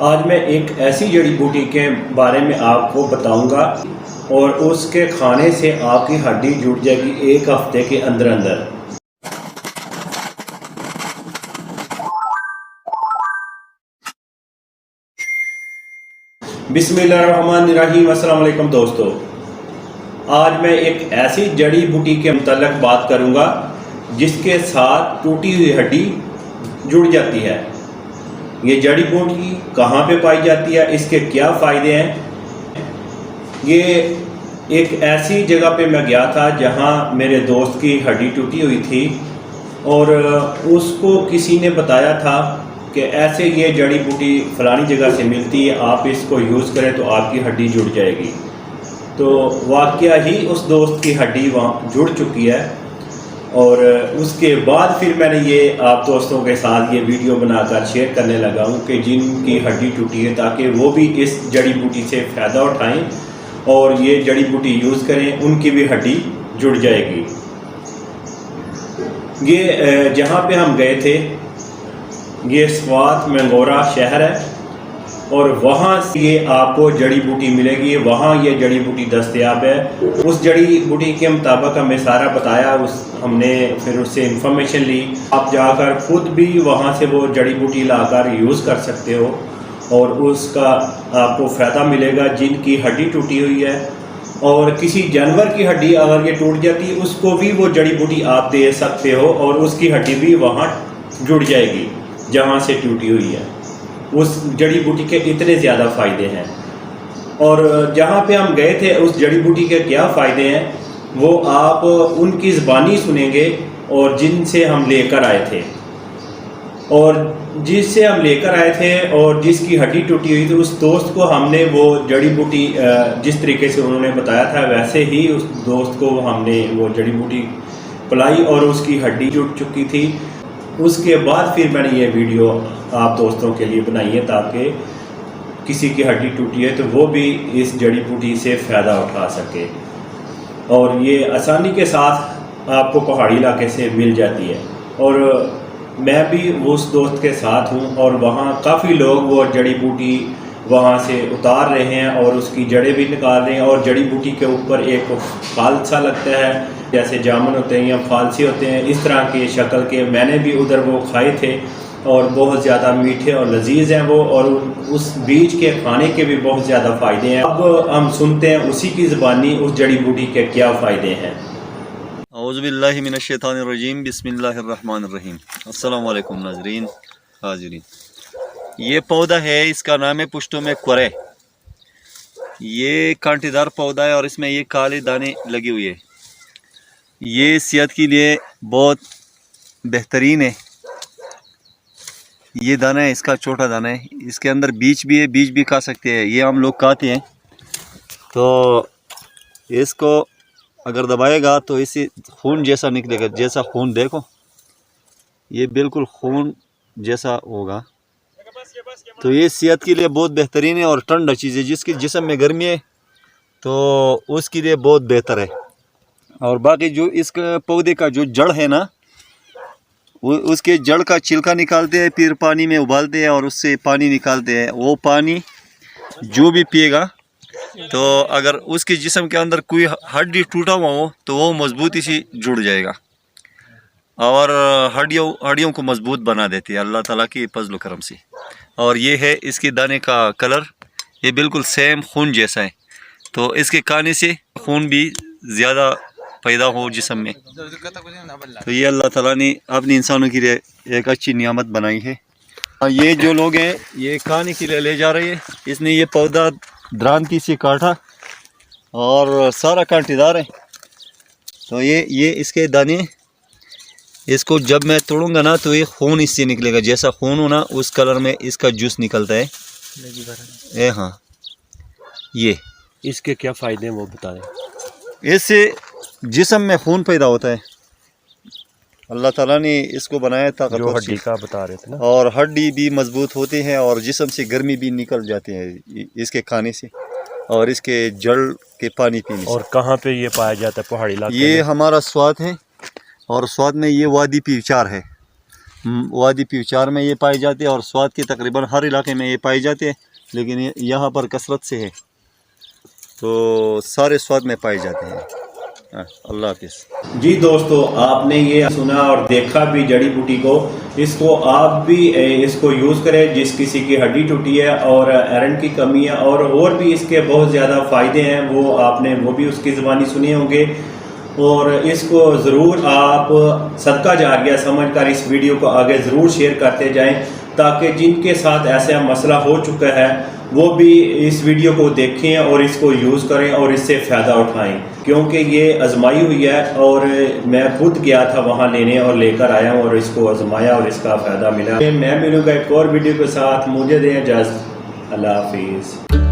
आज मैं एक ऐसी जड़ी बूटी के बारे में आपको बताऊंगा और उसके खाने से आपकी हड्डी जुड़ जाएगी 1 हफ्ते के अंदर अंदर। बिस्मिल्लाहिर्रहमानिर्रहीम। अस्सलाम वालेकुम दोस्तों, आज मैं एक ऐसी जड़ी बूटी के मुताल्लिक़ बात करूंगा जिसके साथ टूटी हुई हड्डी जुड़ जाती है। ये जड़ी बूटी कहाँ पे पाई जाती है, इसके क्या फ़ायदे हैं। ये एक ऐसी जगह पे मैं गया था जहाँ मेरे दोस्त की हड्डी टूटी हुई थी और उसको किसी ने बताया था कि ऐसे ये जड़ी बूटी फ़लानी जगह से मिलती है, आप इसको यूज़ करें तो आपकी हड्डी जुड़ जाएगी। तो वाकया ही उस दोस्त की हड्डी वहाँ जुड़ चुकी है और उसके बाद फिर मैंने ये आप दोस्तों के साथ ये वीडियो बनाकर शेयर करने लगा हूँ कि जिनकी हड्डी टूटी है ताकि वो भी इस जड़ी बूटी से फ़ायदा उठाएं और ये जड़ी बूटी यूज़ करें, उनकी भी हड्डी जुड़ जाएगी। ये जहाँ पे हम गए थे ये स्वात मंगोरा शहर है और वहाँ से ये आपको जड़ी बूटी मिलेगी, वहाँ ये जड़ी बूटी दस्तयाब है। उस जड़ी बूटी के मुताबिक हमें सारा बताया, हमने फिर उससे इंफॉर्मेशन ली। आप जाकर खुद भी वहाँ से वो जड़ी बूटी लाकर यूज़ कर सकते हो और उसका आपको फ़ायदा मिलेगा। जिनकी हड्डी टूटी हुई है और किसी जानवर की हड्डी अगर ये टूट जाती है उसको भी वो जड़ी बूटी आप दे सकते हो और उसकी हड्डी भी वहाँ जुड़ जाएगी जहाँ से टूटी हुई है। उस जड़ी बूटी के इतने ज़्यादा फ़ायदे हैं और जहाँ पे हम गए थे उस जड़ी बूटी के क्या फ़ायदे हैं वो आप उनकी ज़बानी सुनेंगे और जिनसे हम लेकर आए थे और जिससे हम लेकर आए थे और जिसकी हड्डी टूटी हुई थी उस दोस्त को हमने वो जड़ी बूटी जिस तरीके से उन्होंने बताया था वैसे ही उस दोस्त को हमने वो जड़ी बूटी पिलाई और उसकी हड्डी जुड़ चुकी थी। उसके बाद फिर मैंने ये वीडियो आप दोस्तों के लिए बनाई है ताकि किसी की हड्डी टूटी है तो वो भी इस जड़ी बूटी से फ़ायदा उठा सके और ये आसानी के साथ आपको पहाड़ी इलाके से मिल जाती है। और मैं भी उस दोस्त के साथ हूँ और वहाँ काफ़ी लोग वो जड़ी बूटी वहाँ से उतार रहे हैं और उसकी जड़ें भी निकाल रहे हैं और जड़ी बूटी के ऊपर एक फाल सा लगता है जैसे जामुन होते हैं या फालसी होते हैं, इस तरह की शक्ल के। मैंने भी उधर वो खाए थे और बहुत ज़्यादा मीठे और लजीज हैं वो और उस बीज के खाने के भी बहुत ज़्यादा फ़ायदे हैं। अब हम सुनते हैं उसी की ज़बानी उस जड़ी बूटी के क्या फ़ायदे हैं। औज़ुबिल्लाहि मिनश्शैतानिर्रजीम, बिस्मिल्लाहिर्रहमानिर्रहीम। अस्सलाम वालेकुम नाज़रीन हाज़रीन। ये पौधा है, इसका नाम है पुश्तो में कुरे। ये कांटेदार पौधा है और इसमें ये काले दाने लगे हुए हैं। ये सेहत के लिए बहुत बेहतरीन है। ये दाना है, इसका छोटा दाना है, इसके अंदर बीज भी है, बीज भी खा सकते हैं। ये हम लोग खाते हैं तो इसको अगर दबाएगा तो इसे खून जैसा निकलेगा, जैसा खून देखो ये बिल्कुल खून जैसा होगा। तो ये सेहत के लिए बहुत बेहतरीन है और ठंडा चीज़ है। जिसकी जिस्म में गर्मी है तो उसके लिए बहुत बेहतर है। और बाकी जो इस पौधे का जो जड़ है ना वो उसके जड़ का छिलका निकालते हैं, फिर पानी में उबालते हैं और उससे पानी निकालते हैं। वो पानी जो भी पिएगा तो अगर उसके जिस्म के अंदर कोई हड्डी टूटा हुआ हो तो वो मजबूती से जुड़ जाएगा और हड्डियों को मजबूत बना देती है अल्लाह ताला की फजल करम से। और ये है इसके दाने का कलर, ये बिल्कुल सेम खून जैसा है। तो इसके खाने से खून भी ज़्यादा पैदा हो जिस्म में। तो ये अल्लाह ताला ने अपने इंसानों के लिए एक अच्छी नियामत बनाई है। ये जो लोग हैं ये खाने के लिए ले जा रहे हैं। इसने ये पौधा द्रांति से काटा और सारा कांटेदार है। तो ये इसके दाने, इसको जब मैं तोड़ूंगा ना तो ये खून इससे निकलेगा, जैसा खून हो ना उस कलर में इसका जूस निकलता है। हाँ, ये इसके क्या फ़ायदे हैं वो बता दें। इससे जिस्म में खून पैदा होता है। अल्लाह ताला ने इसको बनाया था जो हड्डी का बता रहे थे ना, और हड्डी भी मजबूत होती है और जिस्म से गर्मी भी निकल जाती है इसके खाने से और इसके जड़ के पानी पीने से। और कहाँ पे ये पाया जाता है पहाड़ी इलाके ये में? हमारा स्वाद है और स्वाद में ये वादी पीचार है। वादी प्यूचार में ये पाए जाते हैं और स्वात के तकरीबन हर इलाके में ये पाए जाते हैं, लेकिन यहाँ पर कसरत से है, तो सारे स्वाद में पाए जाते हैं। अल्लाह हाफिज़। जी दोस्तों, आपने ये सुना और देखा भी जड़ी बूटी को, इसको आप भी इसको यूज़ करें जिस किसी की हड्डी टूटी है और आयरन की कमी है, और भी इसके बहुत ज़्यादा फ़ायदे हैं, वो आपने वो भी उसकी ज़बानी सुने होंगे। और इसको ज़रूर आप सदका जारिया समझकर इस वीडियो को आगे ज़रूर शेयर करते जाएं, ताकि जिनके साथ ऐसा मसला हो चुका है वो भी इस वीडियो को देखें और इसको यूज़ करें और इससे फ़ायदा उठाएं, क्योंकि ये आजमाई हुई है और मैं खुद गया था वहाँ लेने और लेकर आया हूँ और इसको आजमाया और इसका फ़ायदा मिला। मैं मिलूँगा एक और वीडियो के साथ, मुझे दें इजाज़त। अल्लाह हाफिज़।